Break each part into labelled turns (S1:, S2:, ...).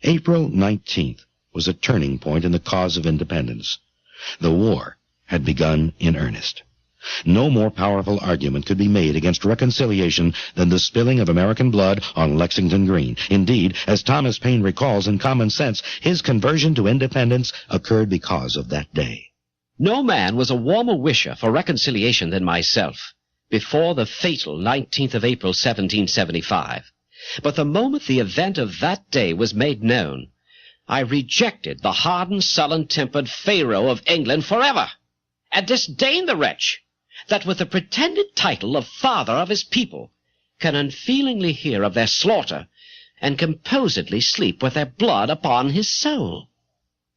S1: April 19th was a turning point in the cause of independence. The war had begun in earnest. No more powerful argument could be made against reconciliation than the spilling of American blood on Lexington Green. Indeed, as Thomas Paine recalls in Common Sense, his conversion to independence occurred because of that day.
S2: No man was a warmer wisher for reconciliation than myself before the fatal 19th of April, 1775. But the moment the event of that day was made known, I rejected the hardened, sullen-tempered Pharaoh of England forever, and disdained the wretch that with the pretended title of father of his people can unfeelingly hear of their slaughter and composedly sleep with their blood upon his soul.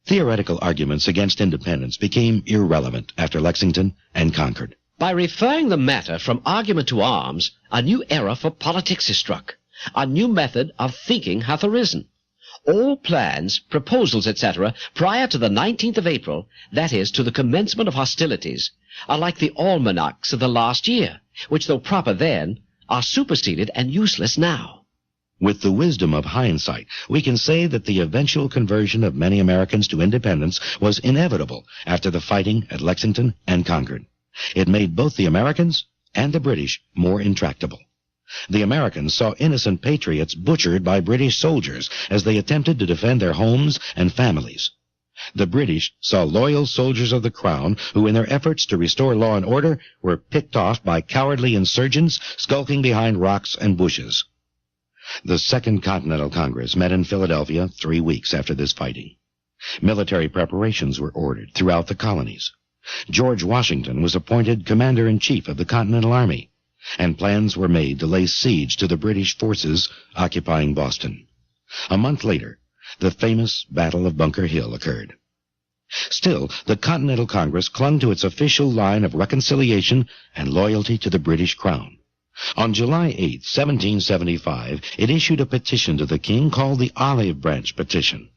S1: Theoretical arguments against independence became irrelevant after Lexington and Concord.
S2: By referring the matter from argument to arms, a new era for politics is struck. A new method of thinking hath arisen. All plans, proposals, etc., prior to the 19th of April, that is, to the commencement of hostilities, are like the almanacs of the last year, which, though proper then, are superseded and useless now.
S1: With the wisdom of hindsight, we can say that the eventual conversion of many Americans to independence was inevitable after the fighting at Lexington and Concord. It made both the Americans and the British more intractable. The Americans saw innocent patriots butchered by British soldiers as they attempted to defend their homes and families. The British saw loyal soldiers of the Crown who, in their efforts to restore law and order, were picked off by cowardly insurgents skulking behind rocks and bushes. The Second Continental Congress met in Philadelphia 3 weeks after this fighting. Military preparations were ordered throughout the colonies. George Washington was appointed Commander-in-Chief of the Continental Army, and plans were made to lay siege to the British forces occupying Boston. A month later, the famous Battle of Bunker Hill occurred. Still, the Continental Congress clung to its official line of reconciliation and loyalty to the British Crown. On July 8, 1775, it issued a petition to the king called the Olive Branch Petition.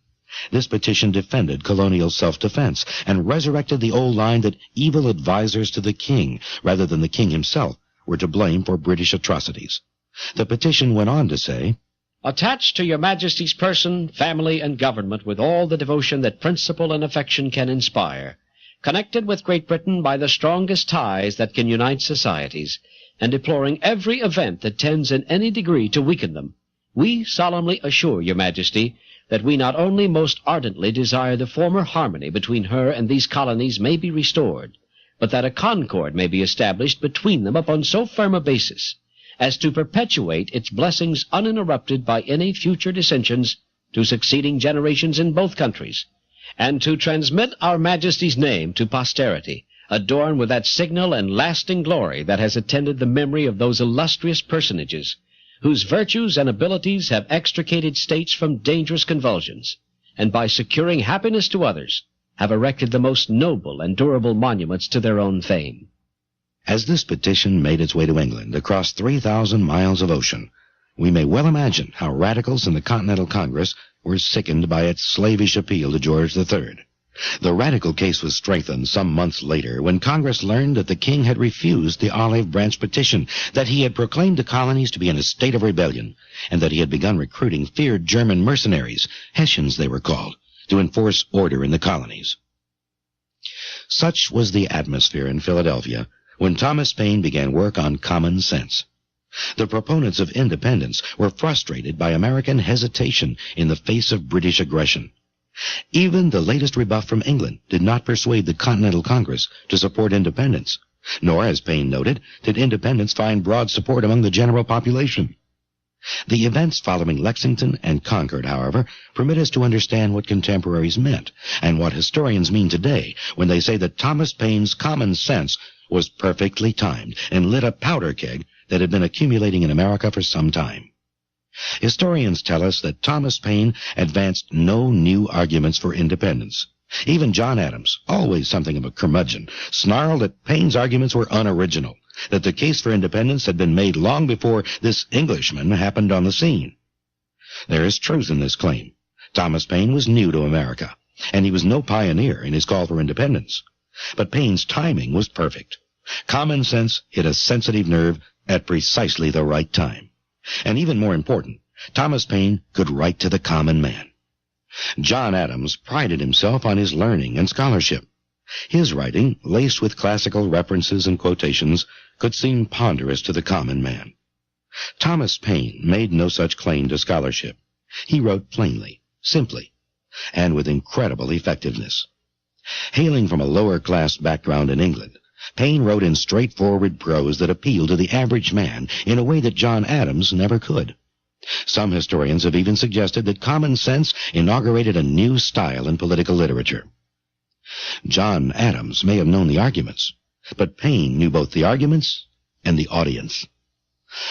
S1: This petition defended colonial self-defense and resurrected the old line that evil advisers to the king, rather than the king himself, were to blame for British atrocities. The petition went on to say,
S2: "Attached to your Majesty's person, family, and government with all the devotion that principle and affection can inspire, connected with Great Britain by the strongest ties that can unite societies, and deploring every event that tends in any degree to weaken them, we solemnly assure your Majesty that we not only most ardently desire the former harmony between her and these colonies may be restored, but that a concord may be established between them upon so firm a basis as to perpetuate its blessings uninterrupted by any future dissensions to succeeding generations in both countries, and to transmit our Majesty's name to posterity, adorned with that signal and lasting glory that has attended the memory of those illustrious personages, whose virtues and abilities have extricated states from dangerous convulsions, and by securing happiness to others, have erected the most noble and durable monuments to their own fame."
S1: As this petition made its way to England across 3,000 miles of ocean, we may well imagine how radicals in the Continental Congress were sickened by its slavish appeal to George III. The radical case was strengthened some months later when Congress learned that the king had refused the Olive Branch Petition, that he had proclaimed the colonies to be in a state of rebellion, and that he had begun recruiting feared German mercenaries, Hessians they were called, to enforce order in the colonies. Such was the atmosphere in Philadelphia when Thomas Paine began work on Common Sense. The proponents of independence were frustrated by American hesitation in the face of British aggression. Even the latest rebuff from England did not persuade the Continental Congress to support independence, nor, as Paine noted, did independence find broad support among the general population. The events following Lexington and Concord, however, permit us to understand what contemporaries meant and what historians mean today when they say that Thomas Paine's Common Sense was perfectly timed and lit a powder keg that had been accumulating in America for some time. Historians tell us that Thomas Paine advanced no new arguments for independence. Even John Adams, always something of a curmudgeon, snarled that Paine's arguments were unoriginal, that the case for independence had been made long before this Englishman happened on the scene. There is truth in this claim. Thomas Paine was new to America, and he was no pioneer in his call for independence. But Paine's timing was perfect. Common sense hit a sensitive nerve at precisely the right time. And even more important, Thomas Paine could write to the common man. John Adams prided himself on his learning and scholarship. His writing, laced with classical references and quotations, could seem ponderous to the common man. Thomas Paine made no such claim to scholarship. He wrote plainly, simply, and with incredible effectiveness. Hailing from a lower-class background in England, Paine wrote in straightforward prose that appealed to the average man in a way that John Adams never could. Some historians have even suggested that common sense inaugurated a new style in political literature. John Adams may have known the arguments, but Paine knew both the arguments and the audience.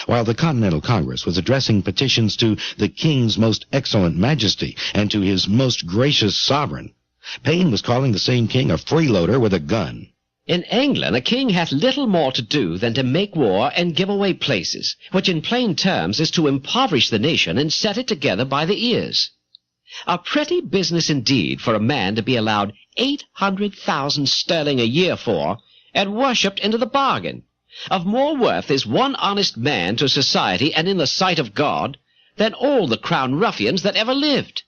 S1: While the Continental Congress was addressing petitions to the King's most excellent majesty and to his most gracious sovereign, Paine was calling the same king a freeloader with a gun.
S2: In England, a king hath little more to do than to make war and give away places, which in plain terms is to impoverish the nation and set it together by the ears. A pretty business indeed for a man to be allowed 800,000 sterling a year for, and worshipped into the bargain. Of more worth is one honest man to society and in the sight of God than all the crown ruffians that ever lived.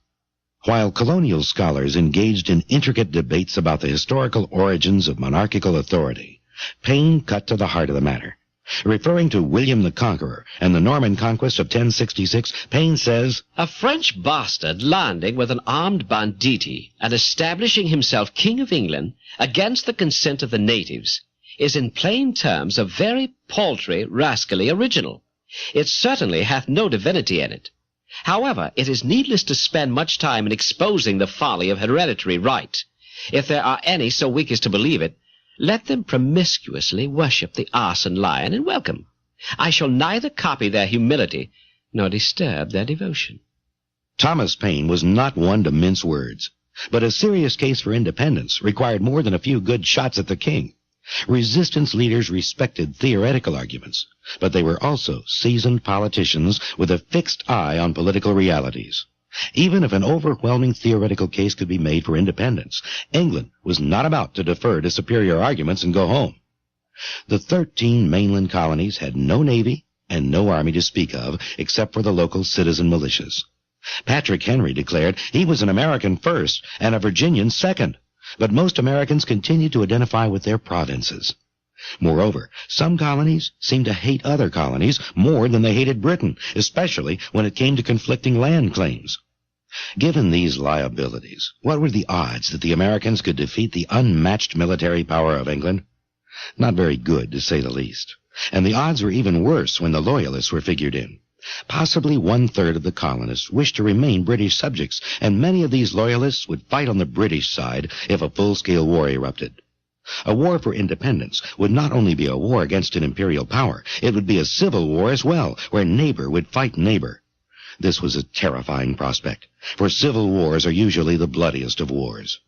S1: While colonial scholars engaged in intricate debates about the historical origins of monarchical authority, Paine cut to the heart of the matter. Referring to William the Conqueror and the Norman conquest of 1066, Paine says,
S2: "A French bastard landing with an armed banditti and establishing himself King of England against the consent of the natives is in plain terms a very paltry, rascally original. It certainly hath no divinity in it. However, it is needless to spend much time in exposing the folly of hereditary right. If there are any so weak as to believe it, let them promiscuously worship the ass and lion, and welcome. I shall neither copy their humility nor disturb their devotion."
S1: Thomas Paine was not one to mince words, but a serious case for independence required more than a few good shots at the king. Resistance leaders respected theoretical arguments, but they were also seasoned politicians with a fixed eye on political realities. Even if an overwhelming theoretical case could be made for independence, England was not about to defer to superior arguments and go home. The 13 mainland colonies had no navy and no army to speak of except for the local citizen militias. Patrick Henry declared he was an American first and a Virginian second, but most Americans continued to identify with their provinces. Moreover, some colonies seemed to hate other colonies more than they hated Britain, especially when it came to conflicting land claims. Given these liabilities, what were the odds that the Americans could defeat the unmatched military power of England? Not very good, to say the least. And the odds were even worse when the Loyalists were figured in. Possibly 1/3 of the colonists wished to remain British subjects, and many of these Loyalists would fight on the British side if a full-scale war erupted. A war for independence would not only be a war against an imperial power, it would be a civil war as well, where neighbor would fight neighbor. This was a terrifying prospect, for civil wars are usually the bloodiest of wars.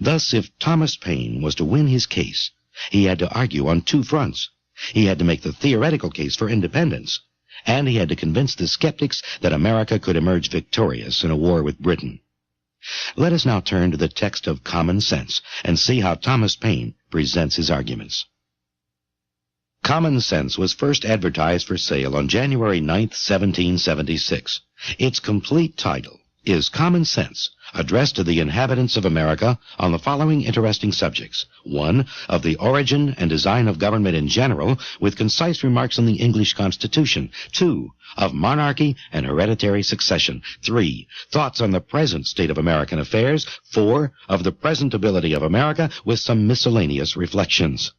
S1: Thus, if Thomas Paine was to win his case, he had to argue on two fronts. He had to make the theoretical case for independence, and he had to convince the skeptics that America could emerge victorious in a war with Britain. Let us now turn to the text of Common Sense and see how Thomas Paine presents his arguments. Common Sense was first advertised for sale on January 9, 1776. Its complete title is Common Sense, addressed to the inhabitants of America on the following interesting subjects. 1. Of the origin and design of government in general, with concise remarks on the English Constitution. 2. Of monarchy and hereditary succession. 3. Thoughts on the present state of American affairs. 4. Of the present ability of America, with some miscellaneous reflections.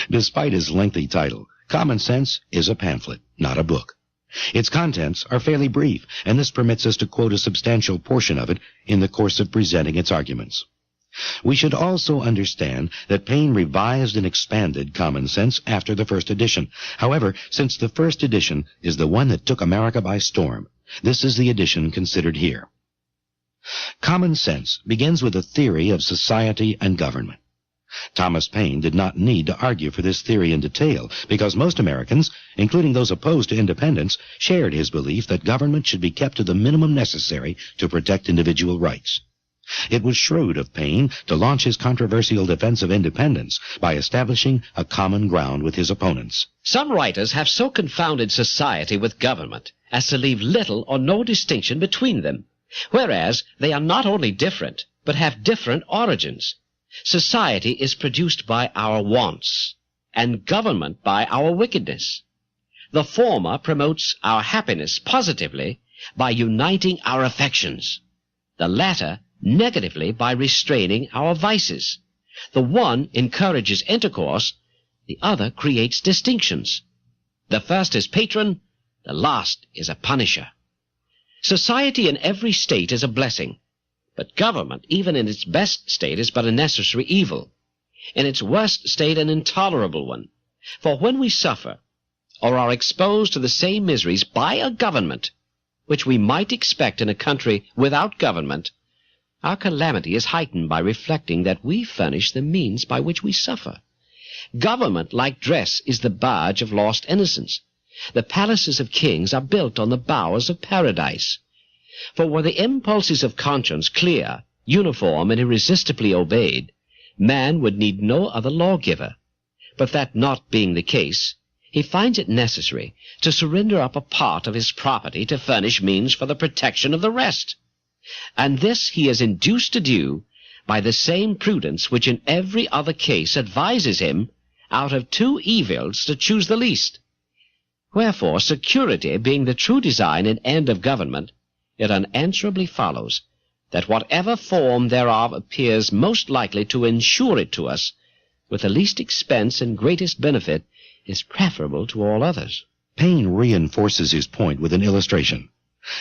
S1: Despite his lengthy title, Common Sense is a pamphlet, not a book. Its contents are fairly brief, and this permits us to quote a substantial portion of it in the course of presenting its arguments. We should also understand that Paine revised and expanded Common Sense after the first edition. However, since the first edition is the one that took America by storm, this is the edition considered here. Common Sense begins with a theory of society and government. Thomas Paine did not need to argue for this theory in detail, because most Americans, including those opposed to independence, shared his belief that government should be kept to the minimum necessary to protect individual rights. It was shrewd of Paine to launch his controversial defense of independence by establishing a common ground with his opponents.
S2: Some writers have so confounded society with government as to leave little or no distinction between them. Whereas they are not only different, but have different origins. Society is produced by our wants, and government by our wickedness. The former promotes our happiness positively by uniting our affections, the latter negatively by restraining our vices. The one encourages intercourse, the other creates distinctions. The first is patron, the last is a punisher. Society in every state is a blessing, but government, even in its best state, is but a necessary evil, in its worst state an intolerable one. For when we suffer, or are exposed to the same miseries by a government, which we might expect in a country without government, our calamity is heightened by reflecting that we furnish the means by which we suffer. Government, like dress, is the barge of lost innocence. The palaces of kings are built on the bowers of paradise. For were the impulses of conscience clear, uniform, and irresistibly obeyed, man would need no other lawgiver. But that not being the case, he finds it necessary to surrender up a part of his property to furnish means for the protection of the rest. And this he is induced to do by the same prudence which in every other case advises him, out of two evils, to choose the least. Wherefore, security being the true design and end of government, it unanswerably follows that whatever form thereof appears most likely to ensure it to us, with the least expense and greatest benefit, is preferable to all others.
S1: Paine reinforces his point with an illustration.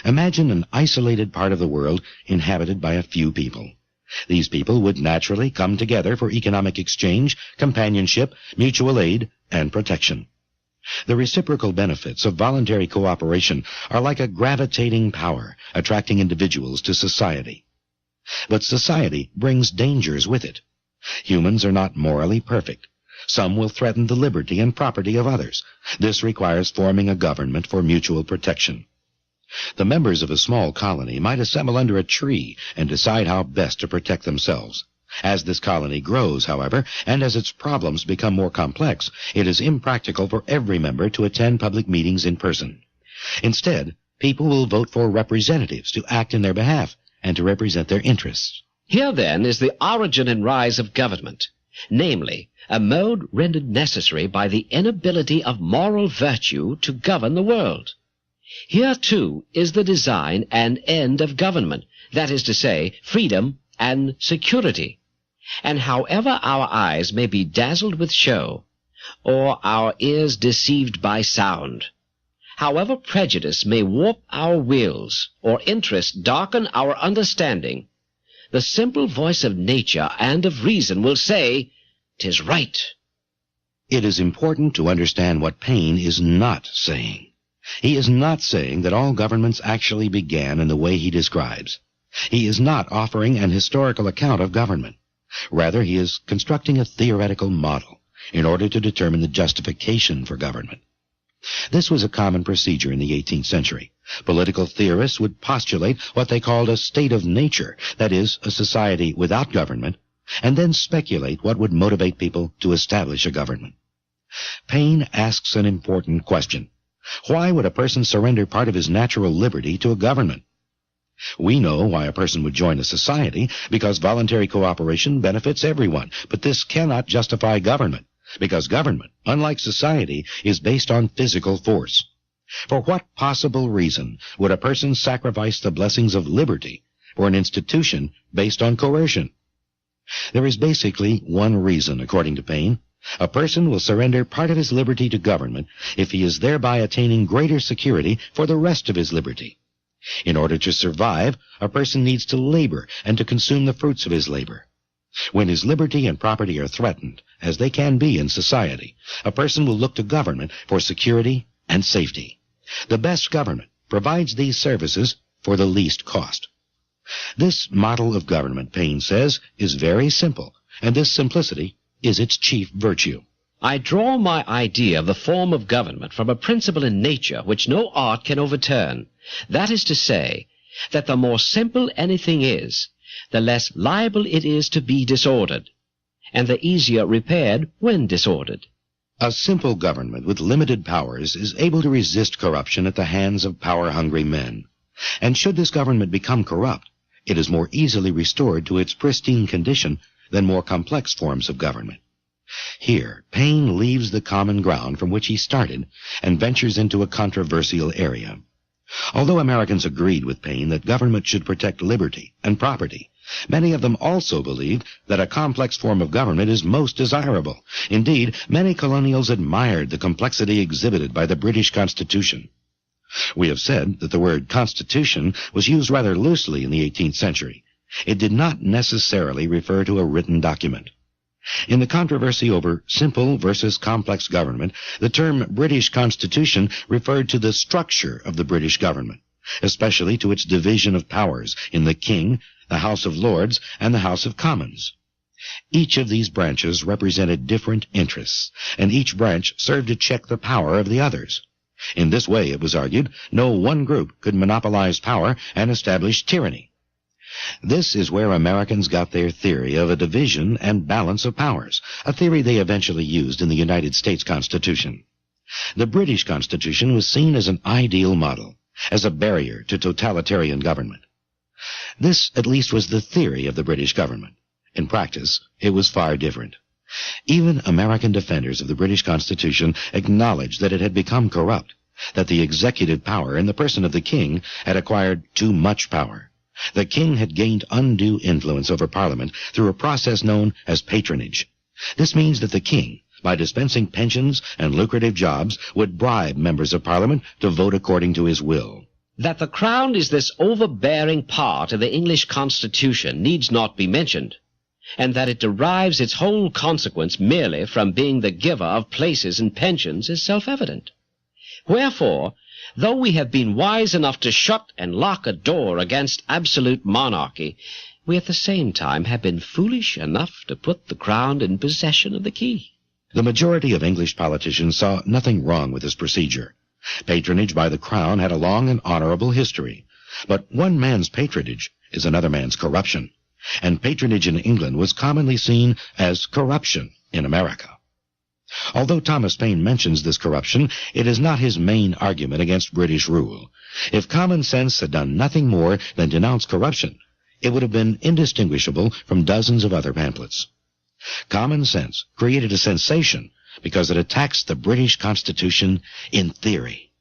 S1: Imagine an isolated part of the world inhabited by a few people. These people would naturally come together for economic exchange, companionship, mutual aid, and protection. The reciprocal benefits of voluntary cooperation are like a gravitating power, attracting individuals to society. But society brings dangers with it. Humans are not morally perfect. Some will threaten the liberty and property of others. This requires forming a government for mutual protection. The members of a small colony might assemble under a tree and decide how best to protect themselves. As this colony grows, however, and as its problems become more complex, it is impractical for every member to attend public meetings in person. Instead, people will vote for representatives to act in their behalf and to represent their interests.
S2: Here, then, is the origin and rise of government, namely, a mode rendered necessary by the inability of moral virtue to govern the world. Here, too, is the design and end of government, that is to say, freedom and security. And however our eyes may be dazzled with show, or our ears deceived by sound, however prejudice may warp our wills, or interest darken our understanding, the simple voice of nature and of reason will say, "'Tis right."
S1: It is important to understand what Paine is not saying. He is not saying that all governments actually began in the way he describes. He is not offering an historical account of government. Rather, he is constructing a theoretical model in order to determine the justification for government. This was a common procedure in the 18th century. Political theorists would postulate what they called a state of nature, that is, a society without government, and then speculate what would motivate people to establish a government. Paine asks an important question. Why would a person surrender part of his natural liberty to a government? We know why a person would join a society, because voluntary cooperation benefits everyone, but this cannot justify government, because government, unlike society, is based on physical force. For what possible reason would a person sacrifice the blessings of liberty for an institution based on coercion? There is basically one reason, according to Paine. A person will surrender part of his liberty to government if he is thereby attaining greater security for the rest of his liberty. In order to survive, a person needs to labor and to consume the fruits of his labor. When his liberty and property are threatened, as they can be in society, a person will look to government for security and safety. The best government provides these services for the least cost. This model of government, Paine says, is very simple, and this simplicity is its chief virtue.
S2: I draw my idea of the form of government from a principle in nature which no art can overturn. That is to say, that the more simple anything is, the less liable it is to be disordered, and the easier repaired when disordered.
S1: A simple government with limited powers is able to resist corruption at the hands of power-hungry men. And should this government become corrupt, it is more easily restored to its pristine condition than more complex forms of government. Here, Paine leaves the common ground from which he started and ventures into a controversial area. Although Americans agreed with Paine that government should protect liberty and property, many of them also believed that a complex form of government is most desirable. Indeed, many colonials admired the complexity exhibited by the British Constitution. We have said that the word Constitution was used rather loosely in the 18th century. It did not necessarily refer to a written document. In the controversy over simple versus complex government, the term British Constitution referred to the structure of the British government, especially to its division of powers in the King, the House of Lords, and the House of Commons. Each of these branches represented different interests, and each branch served to check the power of the others. In this way, it was argued, no one group could monopolize power and establish tyranny. This is where Americans got their theory of a division and balance of powers, a theory they eventually used in the United States Constitution. The British Constitution was seen as an ideal model, as a barrier to totalitarian government. This, at least, was the theory of the British government. In practice, it was far different. Even American defenders of the British Constitution acknowledged that it had become corrupt, that the executive power in the person of the King had acquired too much power. The King had gained undue influence over Parliament through a process known as patronage. This means that the King, by dispensing pensions and lucrative jobs, would bribe members of Parliament to vote according to his will.
S2: That the Crown is this overbearing part of the English Constitution needs not be mentioned, and that it derives its whole consequence merely from being the giver of places and pensions is self-evident. Wherefore, though we have been wise enough to shut and lock a door against absolute monarchy, we at the same time have been foolish enough to put the Crown in possession of the key.
S1: The majority of English politicians saw nothing wrong with this procedure. Patronage by the Crown had a long and honorable history. But one man's patronage is another man's corruption, and patronage in England was commonly seen as corruption in America. Although Thomas Paine mentions this corruption, it is not his main argument against British rule. If common sense had done nothing more than denounce corruption, it would have been indistinguishable from dozens of other pamphlets. Common sense created a sensation because it attacks the British Constitution in theory.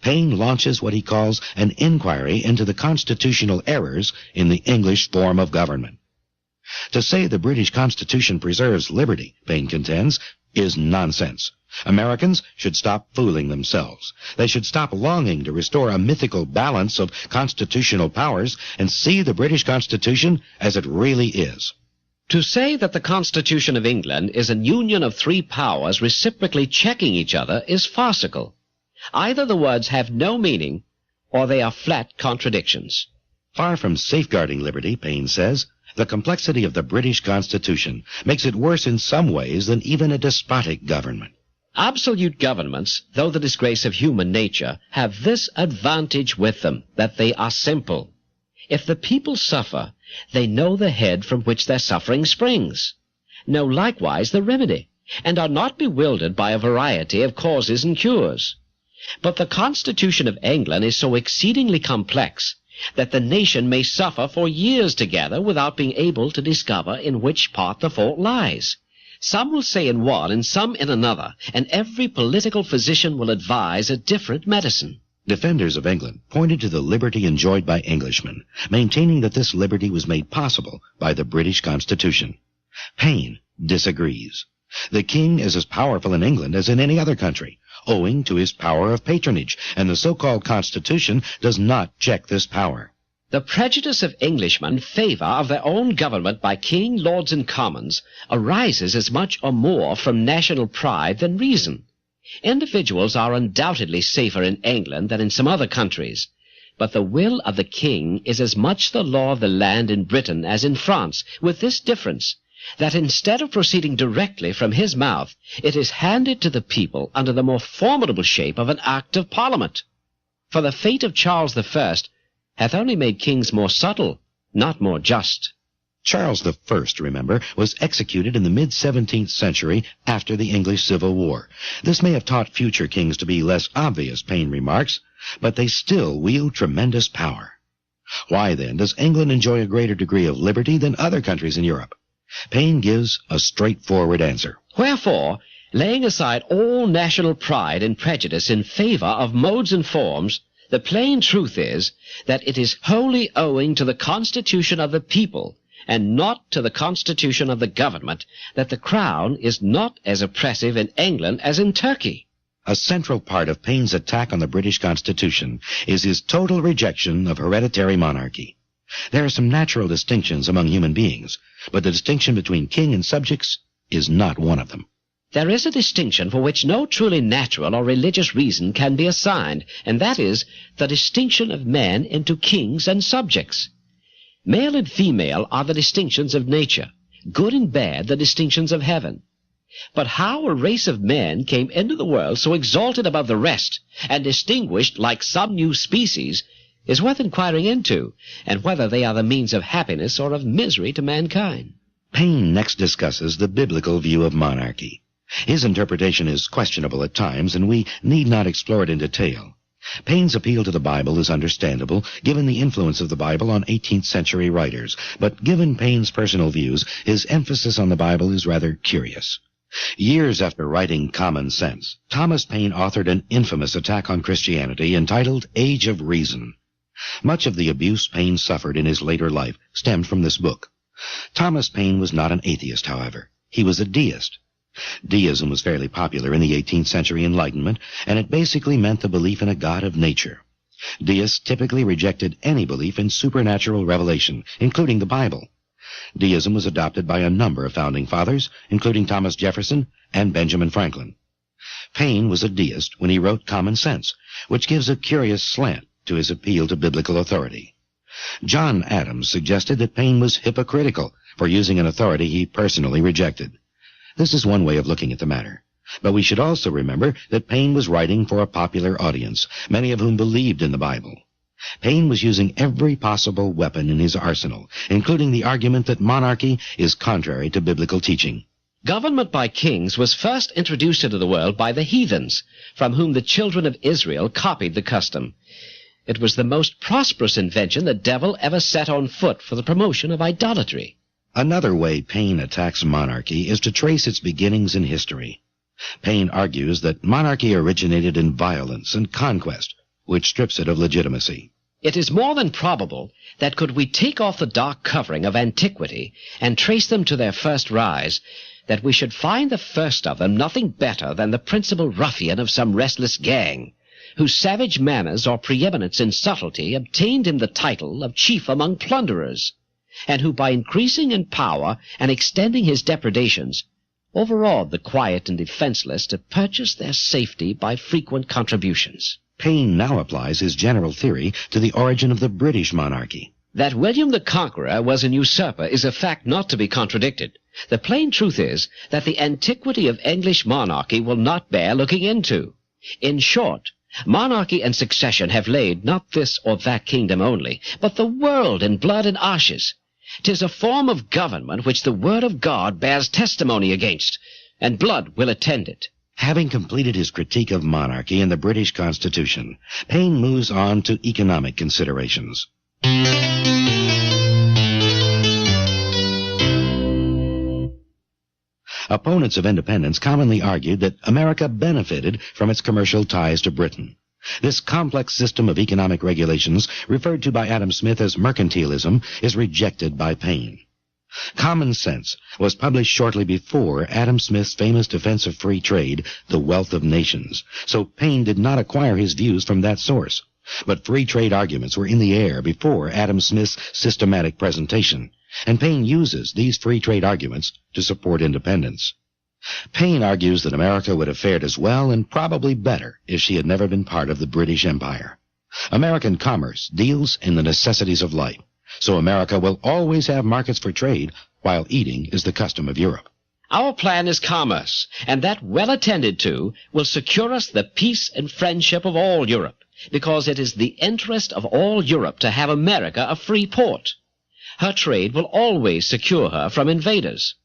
S1: Paine launches what he calls an inquiry into the constitutional errors in the English form of government. To say the British Constitution preserves liberty, Paine contends, is nonsense. Americans should stop fooling themselves. They should stop longing to restore a mythical balance of constitutional powers and see the British Constitution as it really is.
S2: To say that the Constitution of England is a union of three powers reciprocally checking each other is farcical. Either the words have no meaning, or they are flat contradictions.
S1: Far from safeguarding liberty, Paine says, the complexity of the British Constitution makes it worse in some ways than even a despotic government.
S2: Absolute governments, though the disgrace of human nature, have this advantage with them, that they are simple. If the people suffer, they know the head from which their suffering springs, know likewise the remedy, and are not bewildered by a variety of causes and cures. But the Constitution of England is so exceedingly complex that the nation may suffer for years together without being able to discover in which part the fault lies. Some will say in one and some in another, and every political physician will advise a different medicine.
S1: Defenders of England pointed to the liberty enjoyed by Englishmen, maintaining that this liberty was made possible by the British Constitution. Paine disagrees. The King is as powerful in England as in any other country, owing to his power of patronage, and the so-called Constitution does not check this power.
S2: The prejudice of Englishmen in favor of their own government by King, Lords, and Commons arises as much or more from national pride than reason. Individuals are undoubtedly safer in England than in some other countries, but the will of the King is as much the law of the land in Britain as in France, with this difference, that instead of proceeding directly from his mouth, it is handed to the people under the more formidable shape of an Act of Parliament. For the fate of Charles I hath only made kings more subtle, not more just.
S1: Charles I, remember, was executed in the mid-17th century after the English Civil War. This may have taught future kings to be less obvious, Paine remarks, but they still wield tremendous power. Why, then, does England enjoy a greater degree of liberty than other countries in Europe? Paine gives a straightforward answer.
S2: Wherefore, laying aside all national pride and prejudice in favor of modes and forms, the plain truth is that it is wholly owing to the constitution of the people, and not to the constitution of the government, that the crown is not as oppressive in England as in Turkey.
S1: A central part of Paine's attack on the British Constitution is his total rejection of hereditary monarchy. There are some natural distinctions among human beings, but the distinction between king and subjects is not one of them.
S2: There is a distinction for which no truly natural or religious reason can be assigned, and that is the distinction of men into kings and subjects. Male and female are the distinctions of nature, good and bad the distinctions of heaven. But how a race of men came into the world so exalted above the rest, and distinguished like some new species, is worth inquiring into, and whether they are the means of happiness or of misery to mankind.
S1: Paine next discusses the biblical view of monarchy. His interpretation is questionable at times, and we need not explore it in detail. Paine's appeal to the Bible is understandable, given the influence of the Bible on 18th century writers, but given Paine's personal views, his emphasis on the Bible is rather curious. Years after writing Common Sense, Thomas Paine authored an infamous attack on Christianity entitled Age of Reason. Much of the abuse Paine suffered in his later life stemmed from this book. Thomas Paine was not an atheist, however. He was a deist. Deism was fairly popular in the 18th century Enlightenment, and it basically meant the belief in a God of nature. Deists typically rejected any belief in supernatural revelation, including the Bible. Deism was adopted by a number of founding fathers, including Thomas Jefferson and Benjamin Franklin. Paine was a deist when he wrote Common Sense, which gives a curious slant to his appeal to biblical authority. John Adams suggested that Paine was hypocritical for using an authority he personally rejected. This is one way of looking at the matter. But we should also remember that Paine was writing for a popular audience, many of whom believed in the Bible. Paine was using every possible weapon in his arsenal, including the argument that monarchy is contrary to biblical teaching.
S2: Government by kings was first introduced into the world by the heathens, from whom the children of Israel copied the custom. It was the most prosperous invention the devil ever set on foot for the promotion of idolatry.
S1: Another way Paine attacks monarchy is to trace its beginnings in history. Paine argues that monarchy originated in violence and conquest, which strips it of legitimacy.
S2: It is more than probable that could we take off the dark covering of antiquity and trace them to their first rise, that we should find the first of them nothing better than the principal ruffian of some restless gang, whose savage manners or preeminence in subtlety obtained him the title of chief among plunderers, and who by increasing in power and extending his depredations overawed the quiet and defenseless to purchase their safety by frequent contributions.
S1: Paine now applies his general theory to the origin of the British monarchy.
S2: That William the Conqueror was an usurper is a fact not to be contradicted. The plain truth is that the antiquity of English monarchy will not bear looking into. In short, monarchy and succession have laid not this or that kingdom only, but the world in blood and ashes. 'Tis a form of government which the word of God bears testimony against, and blood will attend it.
S1: Having completed his critique of monarchy in the British Constitution, Paine moves on to economic considerations. Opponents of independence commonly argued that America benefited from its commercial ties to Britain. This complex system of economic regulations, referred to by Adam Smith as mercantilism, is rejected by Paine. Common Sense was published shortly before Adam Smith's famous defense of free trade, The Wealth of Nations, so Paine did not acquire his views from that source. But free trade arguments were in the air before Adam Smith's systematic presentation, and Paine uses these free trade arguments to support independence. Paine argues that America would have fared as well and probably better if she had never been part of the British Empire. American commerce deals in the necessities of life, so America will always have markets for trade, while eating is the custom of Europe.
S2: Our plan is commerce, and that, well attended to, will secure us the peace and friendship of all Europe, because it is the interest of all Europe to have America a free port. Her trade will always secure her from invaders.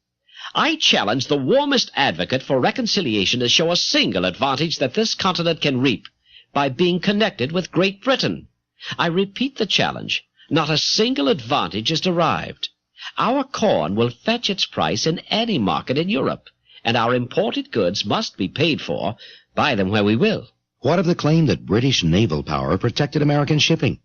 S2: I challenge the warmest advocate for reconciliation to show a single advantage that this continent can reap, by being connected with Great Britain. I repeat the challenge. Not a single advantage is derived. Our corn will fetch its price in any market in Europe, and our imported goods must be paid for, buy them where we will.
S1: What of the claim that British naval power protected American shipping?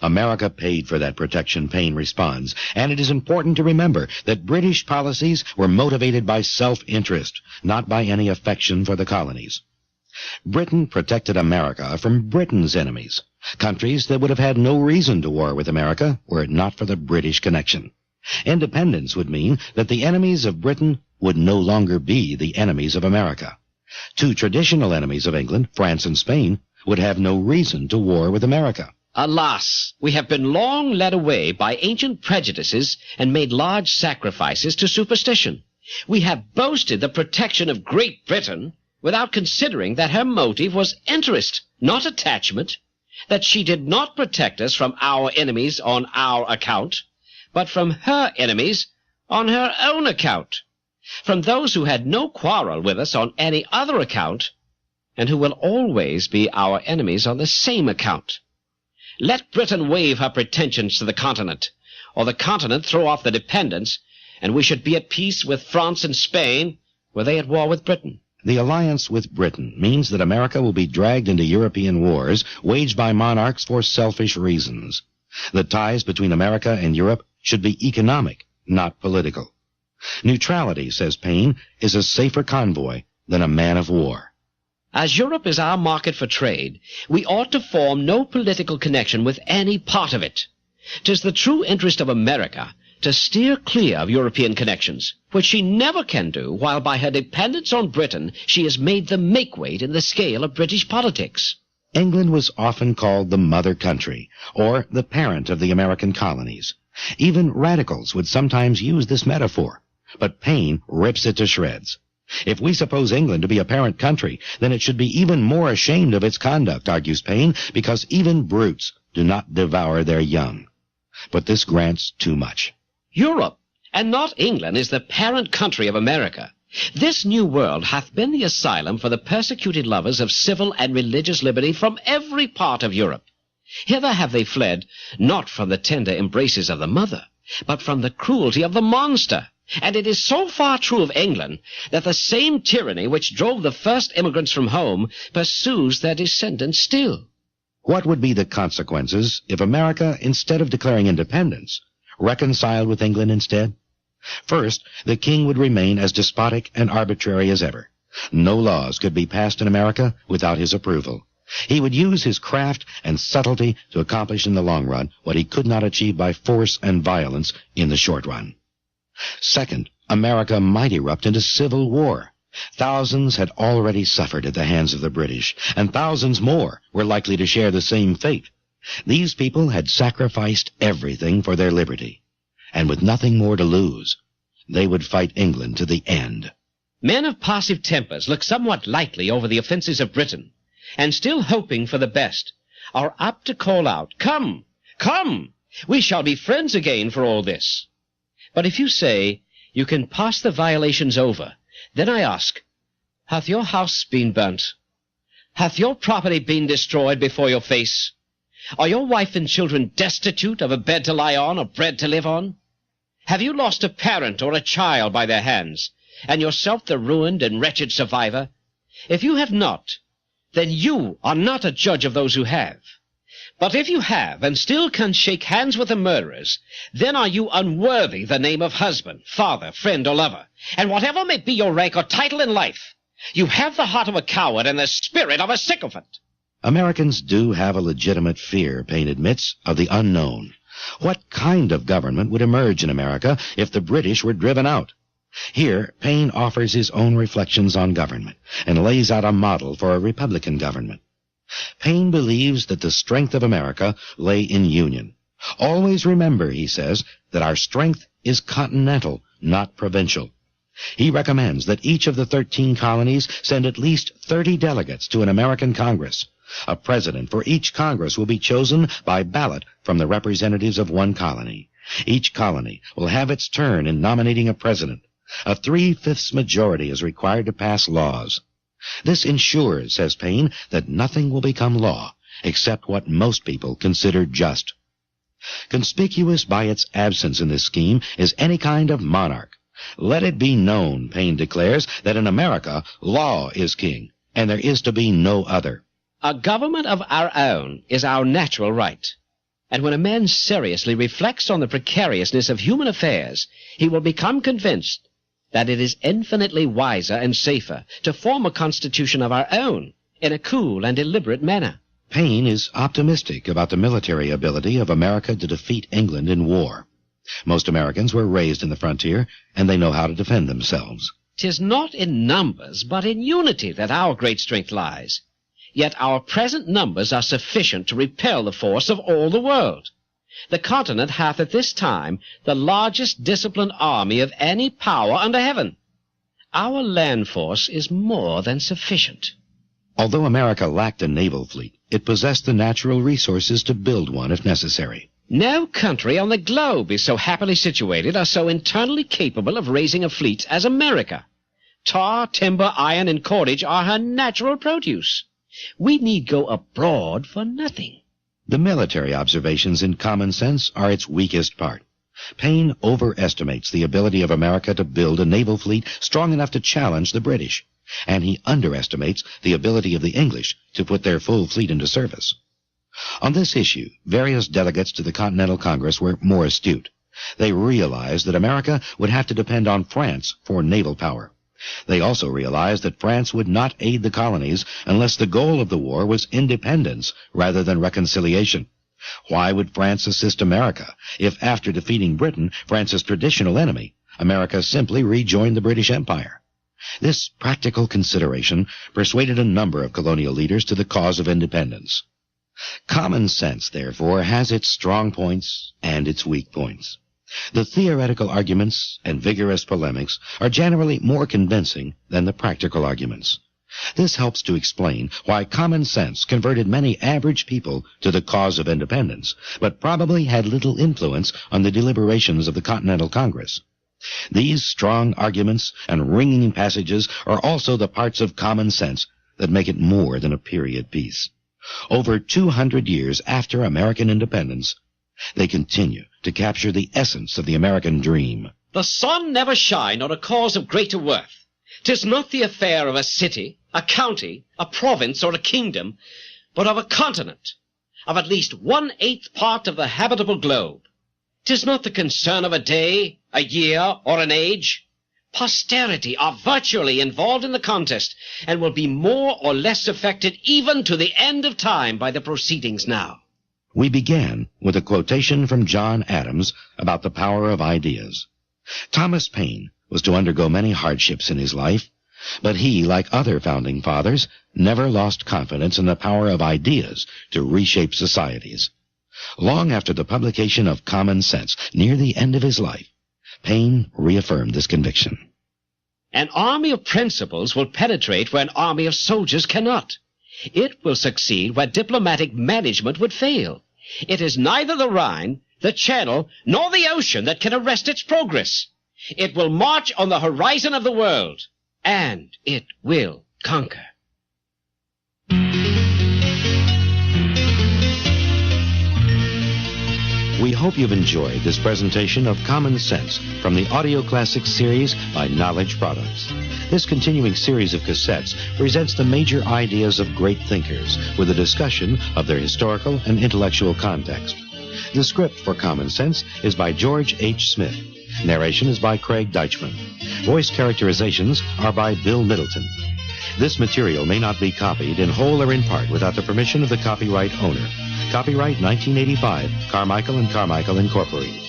S1: America paid for that protection, Paine responds, and it is important to remember that British policies were motivated by self-interest, not by any affection for the colonies. Britain protected America from Britain's enemies, countries that would have had no reason to war with America were it not for the British connection. Independence would mean that the enemies of Britain would no longer be the enemies of America. Two traditional enemies of England, France and Spain, would have no reason to war with America.
S2: Alas, we have been long led away by ancient prejudices and made large sacrifices to superstition. We have boasted the protection of Great Britain without considering that her motive was interest, not attachment, that she did not protect us from our enemies on our account, but from her enemies on her own account, from those who had no quarrel with us on any other account, and who will always be our enemies on the same account. Let Britain waive her pretensions to the continent, or the continent throw off the dependence, and we should be at peace with France and Spain, were they at war with Britain.
S1: The alliance with Britain means that America will be dragged into European wars waged by monarchs for selfish reasons. The ties between America and Europe should be economic, not political. Neutrality, says Paine, is a safer convoy than a man of war.
S2: As Europe is our market for trade, we ought to form no political connection with any part of it. 'Tis the true interest of America to steer clear of European connections, which she never can do while by her dependence on Britain she is made the make-weight in the scale of British politics.
S1: England was often called the mother country, or the parent of the American colonies. Even radicals would sometimes use this metaphor, but Paine rips it to shreds. If we suppose England to be a parent country, then it should be even more ashamed of its conduct, argues Paine, because even brutes do not devour their young. But this grants too much.
S2: Europe, and not England, is the parent country of America. This new world hath been the asylum for the persecuted lovers of civil and religious liberty from every part of Europe. Hither have they fled, not from the tender embraces of the mother, but from the cruelty of the monster. And it is so far true of England that the same tyranny which drove the first immigrants from home pursues their descendants still.
S1: What would be the consequences if America, instead of declaring independence, reconciled with England instead? First, the king would remain as despotic and arbitrary as ever. No laws could be passed in America without his approval. He would use his craft and subtlety to accomplish in the long run what he could not achieve by force and violence in the short run. Second, America might erupt into civil war. Thousands had already suffered at the hands of the British, and thousands more were likely to share the same fate. These people had sacrificed everything for their liberty, and with nothing more to lose, they would fight England to the end.
S2: Men of passive tempers look somewhat lightly over the offences of Britain, and still hoping for the best, are apt to call out, "Come, come, we shall be friends again for all this." But if you say, "You can pass the violations over," then I ask, hath your house been burnt? Hath your property been destroyed before your face? Are your wife and children destitute of a bed to lie on or bread to live on? Have you lost a parent or a child by their hands, and yourself the ruined and wretched survivor? If you have not, then you are not a judge of those who have. But if you have, and still can shake hands with the murderers, then are you unworthy the name of husband, father, friend, or lover. And whatever may be your rank or title in life, you have the heart of a coward and the spirit of a sycophant.
S1: Americans do have a legitimate fear, Paine admits, of the unknown. What kind of government would emerge in America if the British were driven out? Here, Paine offers his own reflections on government and lays out a model for a Republican government. Paine believes that the strength of America lay in union. Always remember, he says, that our strength is continental, not provincial. He recommends that each of the 13 colonies send at least 30 delegates to an American Congress. A president for each Congress will be chosen by ballot from the representatives of one colony. Each colony will have its turn in nominating a president. A 3/5 majority is required to pass laws. This ensures, says Paine, that nothing will become law except what most people consider just. Conspicuous by its absence in this scheme is any kind of monarch. Let it be known, Paine declares, that in America law is king, and there is to be no other.
S2: A government of our own is our natural right. And when a man seriously reflects on the precariousness of human affairs, he will become convinced that it is infinitely wiser and safer to form a constitution of our own in a cool and deliberate manner.
S1: Paine is optimistic about the military ability of America to defeat England in war. Most Americans were raised in the frontier, and they know how to defend themselves.
S2: 'Tis not in numbers, but in unity that our great strength lies. Yet our present numbers are sufficient to repel the force of all the world. The continent hath at this time the largest disciplined army of any power under heaven. Our land force is more than sufficient.
S1: Although America lacked a naval fleet, it possessed the natural resources to build one if necessary.
S2: No country on the globe is so happily situated or so internally capable of raising a fleet as America. Tar, timber, iron, and cordage are her natural produce. We need go abroad for nothing.
S1: The military observations in Common Sense are its weakest part. Paine overestimates the ability of America to build a naval fleet strong enough to challenge the British, and he underestimates the ability of the English to put their full fleet into service. On this issue, various delegates to the Continental Congress were more astute. They realized that America would have to depend on France for naval power. They also realized that France would not aid the colonies unless the goal of the war was independence rather than reconciliation. Why would France assist America if, after defeating Britain, France's traditional enemy, America simply rejoined the British Empire? This practical consideration persuaded a number of colonial leaders to the cause of independence. Common sense, therefore, has its strong points and its weak points. The theoretical arguments and vigorous polemics are generally more convincing than the practical arguments. This helps to explain why common sense converted many average people to the cause of independence, but probably had little influence on the deliberations of the Continental Congress. These strong arguments and ringing passages are also the parts of common sense that make it more than a period piece. Over 200 years after American independence, they continue to capture the essence of the American dream.
S2: The sun never shine on a cause of greater worth. 'Tis not the affair of a city, a county, a province, or a kingdom, but of a continent, of at least 1/8 part of the habitable globe. 'Tis not the concern of a day, a year, or an age. Posterity are virtually involved in the contest, and will be more or less affected even to the end of time by the proceedings now.
S1: We began with a quotation from John Adams about the power of ideas. Thomas Paine was to undergo many hardships in his life, but he, like other founding fathers, never lost confidence in the power of ideas to reshape societies. Long after the publication of Common Sense, near the end of his life, Paine reaffirmed this conviction.
S2: An army of principles will penetrate where an army of soldiers cannot. It will succeed where diplomatic management would fail. It is neither the Rhine, the Channel, nor the ocean that can arrest its progress. It will march on the horizon of the world, and it will conquer.
S1: We hope you've enjoyed this presentation of Common Sense from the Audio Classics series by Knowledge Products. This continuing series of cassettes presents the major ideas of great thinkers with a discussion of their historical and intellectual context. The script for Common Sense is by George H. Smith. Narration is by Craig Deitschman. Voice characterizations are by Bill Middleton. This material may not be copied in whole or in part without the permission of the copyright owner. Copyright 1985, Carmichael & Carmichael, Incorporated.